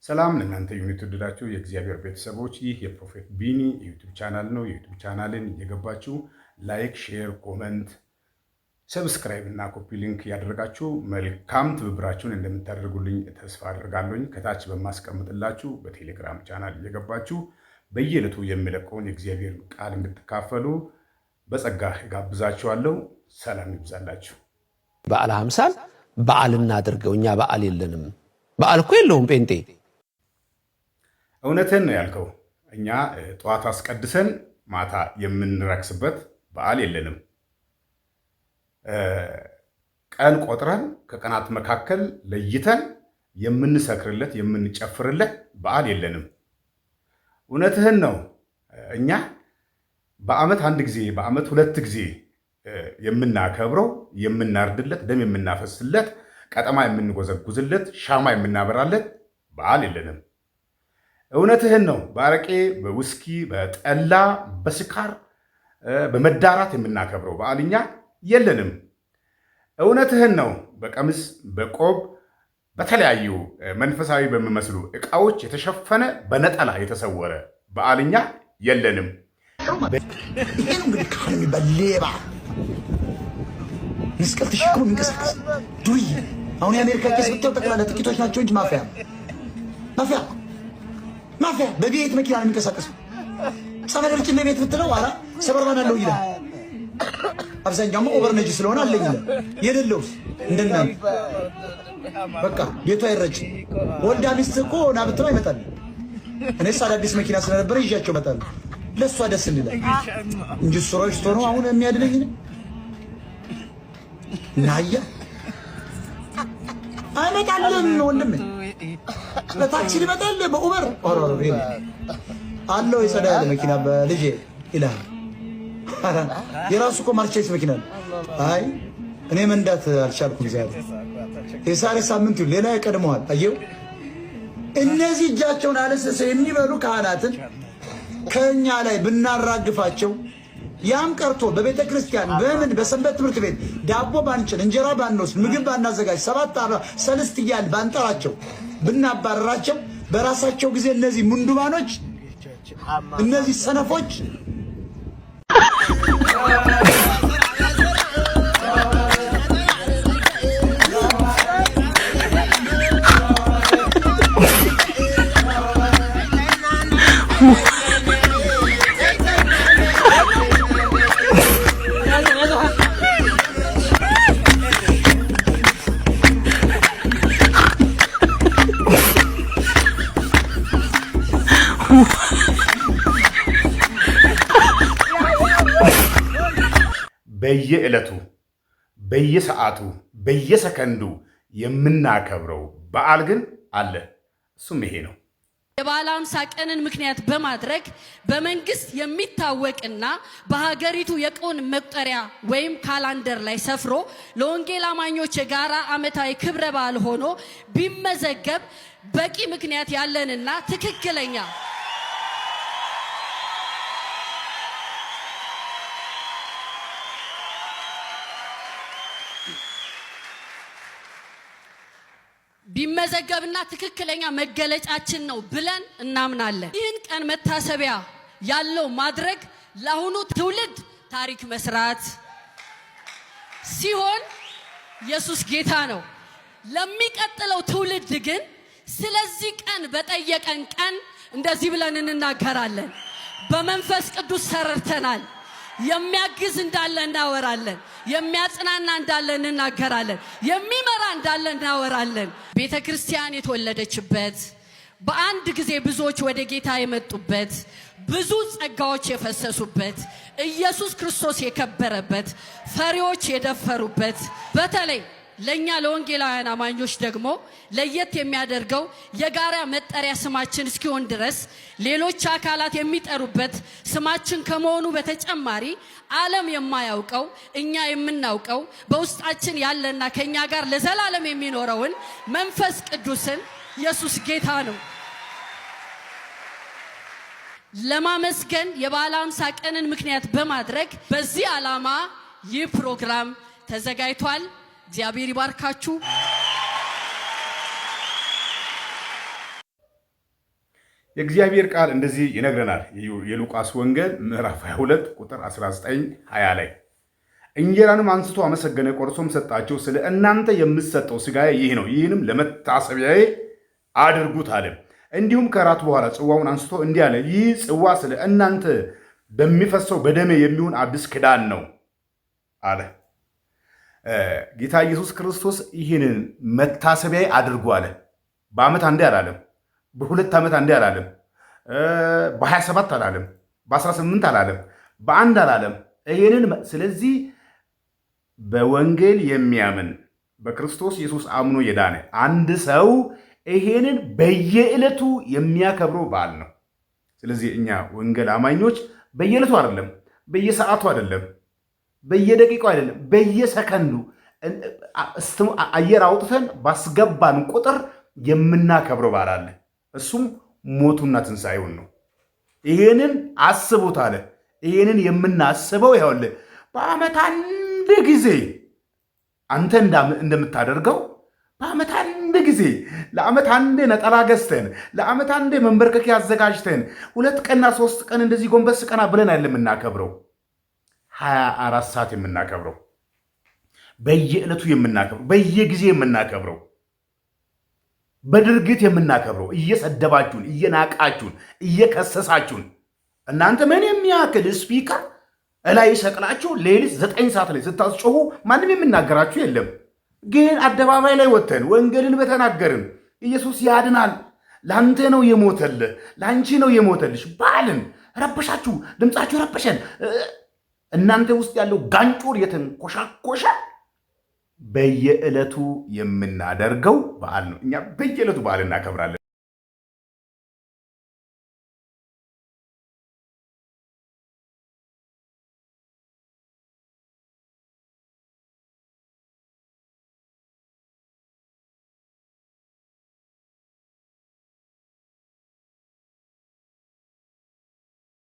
ሰላም ለእናንተ ይሁን የተወደዳችሁ የእግዚአብሔር ቤተሰቦች። ይህ የፕሮፌት ቢኒ የዩቲዩብ ቻናል ነው። የዩቲዩብ ቻናልን እየገባችሁ ላይክ፣ ሼር፣ ኮመንት፣ ሰብስክራይብ እና ኮፒ ሊንክ ያደረጋችሁ መልካም ትብብራችሁን እንደምታደርጉልኝ ተስፋ አደርጋለሁ። ከታች በማስቀምጥላችሁ በቴሌግራም ቻናል እየገባችሁ በየዕለቱ የሚለቀውን የእግዚአብሔር ቃል እንድትካፈሉ በጸጋ ጋብዛችኋለሁ። ሰላም ይብዛላችሁ። በዓለ ሃምሳን በዓል እናድርገው። እኛ በዓል የለንም። በዓል እኮ የለውም ጴንጤ። እውነትን ነው ያልከው። እኛ ጠዋት አስቀድሰን ማታ የምንረክስበት በዓል የለንም። ቀን ቆጥረን ከቀናት መካከል ለይተን የምንሰክርለት የምንጨፍርለት በዓል የለንም። እውነትህን ነው። እኛ በዓመት አንድ ጊዜ በዓመት ሁለት ጊዜ የምናከብረው የምናርድለት ደም የምናፈስለት ቀጠማ የምንጎዘጉዝለት ሻማ የምናበራለት በዓል የለንም። እውነትህን ነው። በአረቄ በውስኪ በጠላ በስካር በመዳራት የምናከብረው በዓል እኛ የለንም። እውነትህን ነው። በቀሚስ በቆብ በተለያዩ መንፈሳዊ በሚመስሉ ዕቃዎች የተሸፈነ በነጠላ የተሰወረ በዓል እኛ የለንም። ይሄ ነው እንግዲህ ካህን የሚባል ሌባ መስቀል ተሸክሞ የሚንቀሳቀስ ዱርዬ። አሁን የአሜሪካ ቄስ ብትው ጠቅላላ ጥቂቶች ናቸው እንጂ ማፊያ በቤት መኪና ነው የሚንቀሳቀሰው። ሰፈር ጭን በቤት ብትለው አላ ሰበርባን አለው ይላል። አብዛኛው ኦቨርነጂ ስለሆነ አለኝ ይላል። የሌለውስ እንደናንተ በቃ ቤቱ አይረጭ። ወልዳ ሚስት እኮ ና ብትለው አይመጣል። እኔስ አዳዲስ መኪና ስለነበረ ይዣቸው እመጣለሁ። ለሷ ደስ እንዲላል እንጂ ሱራዎች ሆኖ አሁን የሚያድነኝ ነው ናያ አይመጣልም። ወንድሜ በታክሲ ሊመጣል በኡበር አለው የሰዳ ያለ መኪና በልጄ ይላል። የራሱ እኮ ማርቼስ መኪና ነው። አይ እኔ መንዳት አልቻልኩም። ዛሬ የዛሬ ሳምንት ሌላ ይቀድመዋል። አየው እነዚህ እጃቸውን አለሰሰ የሚበሉ ካህናትን ከኛ ላይ ብናራግፋቸው ያም ቀርቶ በቤተ ክርስቲያን በምን በሰንበት ትምህርት ቤት ዳቦ ባንችል እንጀራ ባንወስድ ምግብ ባናዘጋጅ ሰባት ሰልስት እያል ባንጠራቸው ብናባረራቸው በራሳቸው ጊዜ እነዚህ ሙንዱማኖች እነዚህ ሰነፎች በየዕለቱ በየሰዓቱ በየሰከንዱ የምናከብረው በዓል ግን አለ። እሱም ይሄ ነው። የበዓለ ሃምሳ ቀንን ምክንያት በማድረግ በመንግስት የሚታወቅና በሀገሪቱ የቀን መቁጠሪያ ወይም ካላንደር ላይ ሰፍሮ ለወንጌል አማኞች የጋራ ዓመታዊ ክብረ በዓል ሆኖ ቢመዘገብ በቂ ምክንያት ያለንና ትክክለኛ ቢመዘገብና ትክክለኛ መገለጫችን ነው ብለን እናምናለን። ይህን ቀን መታሰቢያ ያለው ማድረግ ለአሁኑ ትውልድ ታሪክ መስራት ሲሆን ኢየሱስ ጌታ ነው። ለሚቀጥለው ትውልድ ግን ስለዚህ ቀን በጠየቀን ቀን እንደዚህ ብለን እንናገራለን። በመንፈስ ቅዱስ ተረድተናል። የሚያግዝ እንዳለ እናወራለን። የሚያጽናና እንዳለ እንናገራለን። የሚመራ እንዳለ እናወራለን። ቤተ ክርስቲያን የተወለደችበት በአንድ ጊዜ ብዙዎች ወደ ጌታ የመጡበት ብዙ ጸጋዎች የፈሰሱበት ኢየሱስ ክርስቶስ የከበረበት ፈሪዎች የደፈሩበት በተለይ ለኛ ለወንጌላውያን አማኞች ደግሞ ለየት የሚያደርገው የጋራ መጠሪያ ስማችን እስኪሆን ድረስ ሌሎች አካላት የሚጠሩበት ስማችን ከመሆኑ በተጨማሪ ዓለም የማያውቀው እኛ የምናውቀው በውስጣችን ያለና ከኛ ጋር ለዘላለም የሚኖረውን መንፈስ ቅዱስን ኢየሱስ ጌታ ነው ለማመስገን የበዓለ ሃምሳ ቀንን ምክንያት በማድረግ በዚህ ዓላማ ይህ ፕሮግራም ተዘጋጅቷል። እግዚአብሔር ይባርካችሁ። የእግዚአብሔር ቃል እንደዚህ ይነግረናል። የሉቃስ ወንጌል ምዕራፍ 22 ቁጥር 19-20 ላይ እንጀራንም አንስቶ አመሰገነ፣ ቆርሶም ሰጣቸው። ስለ እናንተ የምሰጠው ሥጋዬ ይህ ነው፣ ይህንም ለመታሰቢያዬ አድርጉት አለ። እንዲሁም ከራት በኋላ ጽዋውን አንስቶ እንዲህ አለ፣ ይህ ጽዋ ስለ እናንተ በሚፈሰው በደሜ የሚሆን አዲስ ኪዳን ነው አለ። ጌታ ኢየሱስ ክርስቶስ ይህንን መታሰቢያዬ አድርጉ አለ። በዓመት አንዴ አላለም፣ በ2 ዓመት አንዴ አላለም፣ በ27 አላለም፣ በ18 አላለም፣ በአንድ አላለም። ይህንን ስለዚህ በወንጌል የሚያምን በክርስቶስ ኢየሱስ አምኖ የዳነ አንድ ሰው ይሄንን በየዕለቱ የሚያከብረው በዓል ነው። ስለዚህ እኛ ወንጌል አማኞች በየዕለቱ አይደለም፣ በየሰዓቱ አይደለም፣ በየደቂቃው አይደለም፣ በየሰከንዱ አየር አውጥተን ባስገባን ቁጥር የምናከብረው በዓል አለ። እሱም ሞቱና ትንሣኤውን ነው። ይሄንን አስቡት አለ። ይሄንን የምናስበው ይኸውልህ በዓመት አንድ ጊዜ አንተ እንደምታደርገው በዓመት አንድ ጊዜ ለዓመት አንዴ ነጠላ ገዝተን ለዓመት አንዴ መንበርከኪያ አዘጋጅተን 2 ቀንና 3 ቀን እንደዚህ ጎንበስ ቀና ብለን አይደለም የምናከብረው። 24 ሰዓት የምናከብረው፣ በየዕለቱ የምናከብረው፣ በየጊዜ የምናከብረው፣ በድርጊት የምናከብረው፣ እየሰደባችሁን፣ እየናቃችሁን፣ እየከሰሳችሁን እናንተ ምን የሚያክል ስፒከር እላይ ሰቅላችሁ ሌሊት 9 ሰዓት ላይ ስታስጮሁ ማንም የሚናገራችሁ የለም። ግን አደባባይ ላይ ወጥተን ወንጌልን በተናገርን ኢየሱስ ያድናል፣ ለአንተ ነው የሞተልህ፣ ለአንቺ ነው የሞተልሽ ባልን ረበሻችሁ፣ ድምፃችሁ ረበሸን። እናንተ ውስጥ ያለው ጋንጮር የተንኮሻኮሸ በየዕለቱ የምናደርገው በዓል ነው። እኛ በየዕለቱ በዓል እናከብራለን።